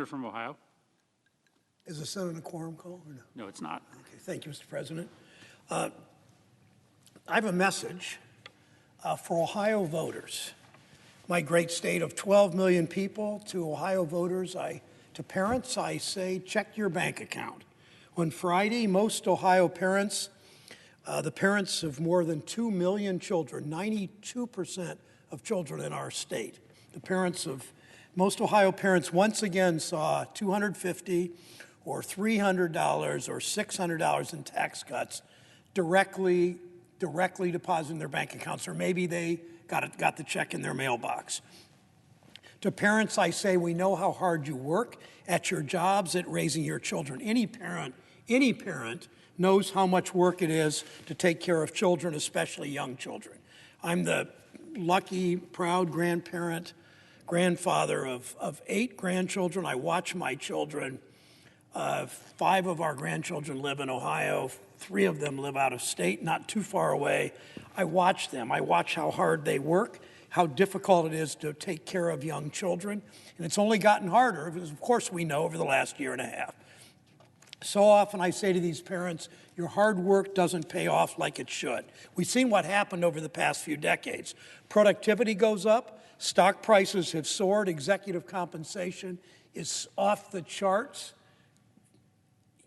Senator from Ohio. Is the Senate a quorum call or no? No, it's not. Okay, thank you, Mr. President. I have a message for Ohio voters. My great state of 12 million people. To Ohio voters, to parents, I say, check your bank account. On Friday, most Ohio parents, the parents of more than 2 million children, 92% of children in our state, the parents of most Ohio parents once again saw $250 or $300 or $600 in tax cuts directly deposited in their bank accounts, or maybe they got the check in their mailbox. To parents, I say, we know how hard you work at your jobs, at raising your children. Any parent knows how much work it is to take care of children, especially young children. I'm the lucky, proud grandfather of 8 grandchildren. I watch my children. 5 of our grandchildren live in Ohio. 3 of them live out of state, not too far away. I watch them. I watch how hard they work, how difficult it is to take care of young children. And it's only gotten harder, because of course we know, over the last year and a half. So often I say to these parents, your hard work doesn't pay off like it should. We've seen what happened over the past few decades. Productivity goes up, stock prices have soared, executive compensation is off the charts,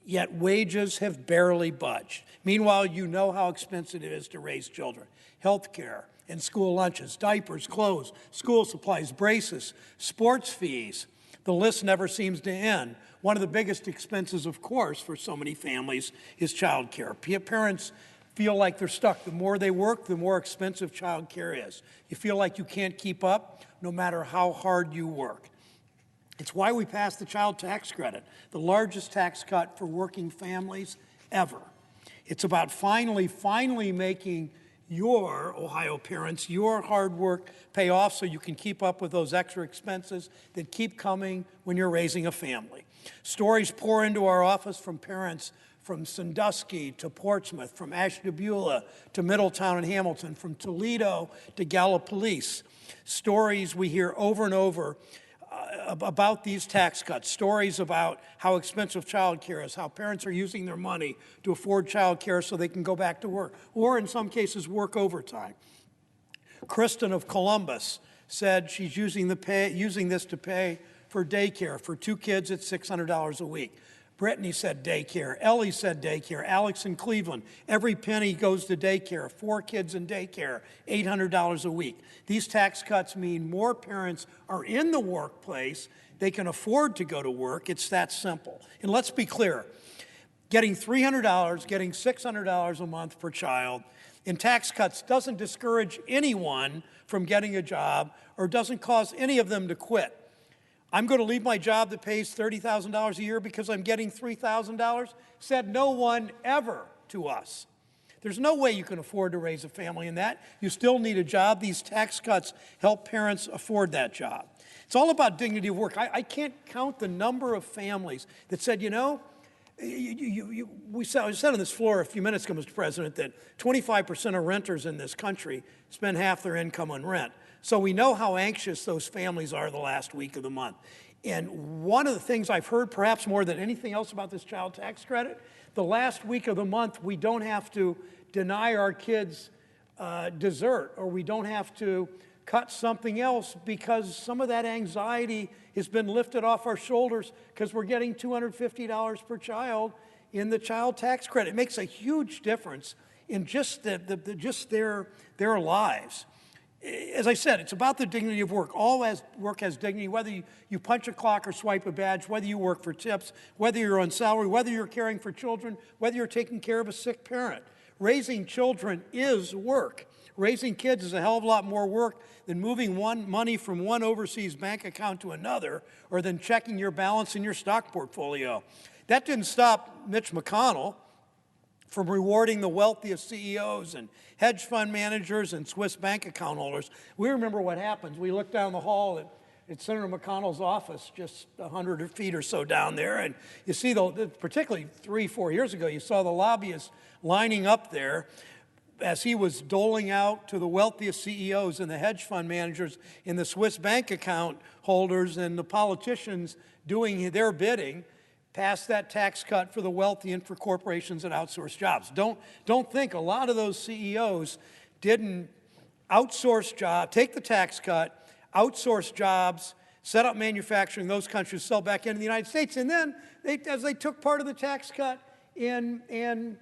yet wages have barely budged. Meanwhile, you know how expensive it is to raise children. Health care and school lunches, diapers, clothes, school supplies, braces, sports fees. The list never seems to end. One of the biggest expenses, of course, for so many families is child care. Parents feel like they're stuck. The more they work, the more expensive child care is. You feel like you can't keep up no matter how hard you work. It's why we passed the child tax credit, the largest tax cut for working families ever. It's about finally making your Ohio parents, your hard work pay off so you can keep up with those extra expenses that keep coming when you're raising a family. Stories pour into our office from parents from Sandusky to Portsmouth, from Ashtabula to Middletown and Hamilton, from Toledo to Gallipolis. Stories we hear over and over about these tax cuts, stories about how expensive child care is, how parents are using their money to afford child care so they can go back to work, or in some cases work overtime. Kristen of Columbus said she's using this to pay for daycare for 2 kids at $600 a week. Brittany said daycare. Ellie said daycare. Alex in Cleveland, every penny goes to daycare. 4 kids in daycare, $800 a week. These tax cuts mean more parents are in the workplace. They can afford to go to work. It's that simple. And let's be clear, getting $300, getting $600 a month per child in tax cuts doesn't discourage anyone from getting a job or doesn't cause any of them to quit. I'm going to leave my job that pays $30,000 a year because I'm getting $3,000, said no one ever to us. There's no way you can afford to raise a family in that. You still need a job. These tax cuts help parents afford that job. It's all about dignity of work. I can't count the number of families that said, you know, I said on this floor a few minutes ago, Mr. President, that 25% of renters in this country spend half their income on rent. So we know how anxious those families are the last week of the month. And one of the things I've heard, perhaps more than anything else about this child tax credit, the last week of the month, we don't have to deny our kids dessert, or we don't have to cut something else because some of that anxiety has been lifted off our shoulders because we're getting $250 per child in the child tax credit. It makes a huge difference in just their lives. As I said, it's about the dignity of work. All work has dignity, whether you punch a clock or swipe a badge, whether you work for tips, whether you're on salary, whether you're caring for children, whether you're taking care of a sick parent. Raising children is work. Raising kids is a hell of a lot more work than moving money from one overseas bank account to another, or than checking your balance in your stock portfolio. That didn't stop Mitch McConnell from rewarding the wealthiest CEOs and hedge fund managers and Swiss bank account holders. We remember what happens. We look down the hall at Senator McConnell's office, just 100 feet or so down there, and you see, particularly 3-4 years ago, you saw the lobbyists lining up there as he was doling out to the wealthiest CEOs and the hedge fund managers and the Swiss bank account holders and the politicians doing their bidding, passed that tax cut for the wealthy and for corporations that outsource jobs. Don't think a lot of those CEOs didn't outsource jobs, take the tax cut, outsource jobs, set up manufacturing in those countries, sell back into the United States, and then as they took part of the tax cut and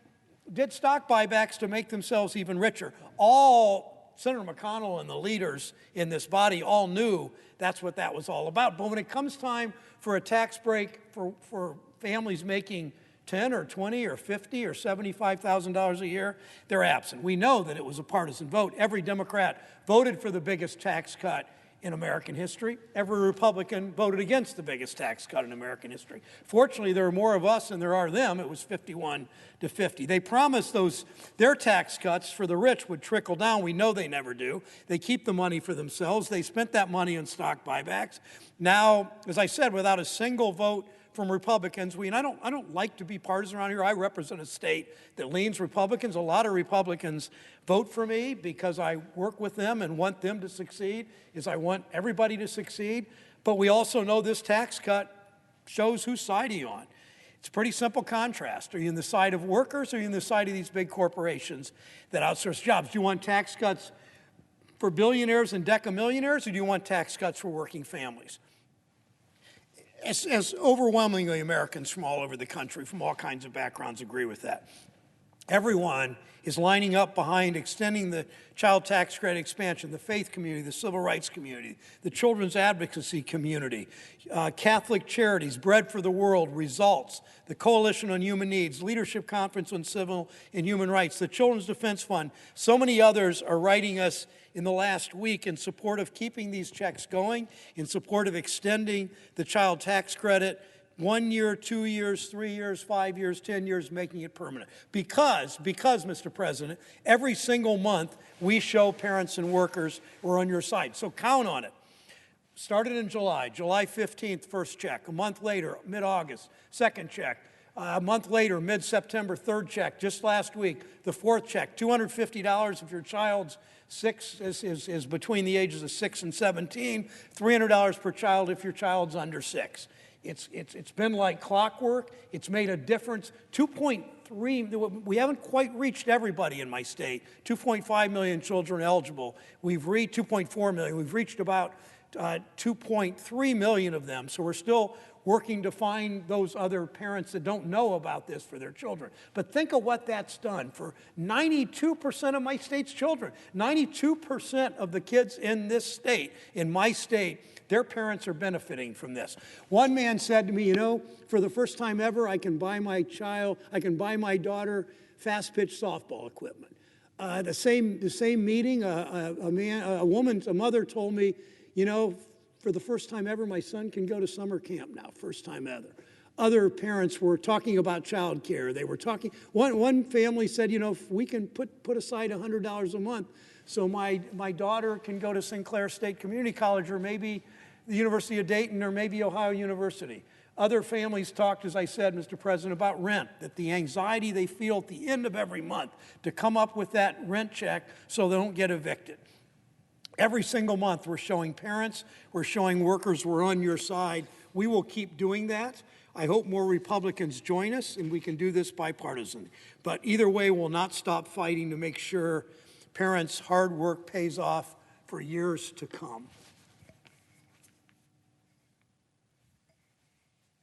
did stock buybacks to make themselves even richer. All Senator McConnell and the leaders in this body all knew that's what that was all about. But when it comes time for a tax break for families making $10 or $20 or $50 or $75,000 a year, they're absent. We know that it was a partisan vote. Every Democrat voted for the biggest tax cut in American history. Every Republican voted against the biggest tax cut in American history. Fortunately, there are more of us than there are them. It was 51-50. They promised their tax cuts for the rich would trickle down. We know they never do. They keep the money for themselves. They spent that money on stock buybacks. Now, as I said, without a single vote from Republicans, and I don't like to be partisan around here. I represent a state that leans Republicans. A lot of Republicans vote for me because I work with them and want them to succeed, as I want everybody to succeed. But we also know this tax cut shows whose side are you on. It's a pretty simple contrast. Are you on the side of workers or are you on the side of these big corporations that outsource jobs? Do you want tax cuts for billionaires and decamillionaires, or do you want tax cuts for working families? As overwhelmingly Americans from all over the country, from all kinds of backgrounds, agree with that. Everyone is lining up behind extending the child tax credit expansion, the faith community, the civil rights community, the children's advocacy community, Catholic Charities, Bread for the World, Results, the Coalition on Human Needs, Leadership Conference on Civil and Human Rights, the Children's Defense Fund. So many others are writing us in the last week in support of keeping these checks going, in support of extending the child tax credit 1 year, 2 years, 3 years, 5 years, 10 years, making it permanent. Because, Mr. President, every single month we show parents and workers we're on your side. So count on it. Started in July 15th, first check. A month later, mid-August, second check. A month later, mid-September, third check. Just last week, the fourth check. $250 if your child's is between the ages of 6 and 17. $300 per child if your child's under 6. It's been like clockwork. It's made a difference. 2.3, we haven't quite reached everybody in my state. 2.5 million children eligible. We've reached 2.4 million. We've reached about 2.3 million of them. So we're still working to find those other parents that don't know about this for their children. But think of what that's done for 92% of my state's children. 92% of the kids in this state, in my state, their parents are benefiting from this. One man said to me, for the first time ever, I can buy my daughter fast-pitch softball equipment. The same meeting, a mother told me, for the first time ever, my son can go to summer camp now, first time ever. Other parents were talking about child care. They were talking, one family said, if we can put aside $100 a month so my daughter can go to Sinclair State Community College or maybe the University of Dayton or maybe Ohio University. Other families talked, as I said, Mr. President, about rent, that the anxiety they feel at the end of every month to come up with that rent check so they don't get evicted. Every single month we're showing parents, we're showing workers we're on your side. We will keep doing that. I hope more Republicans join us and we can do this bipartisan. But either way, we'll not stop fighting to make sure parents' hard work pays off for years to come.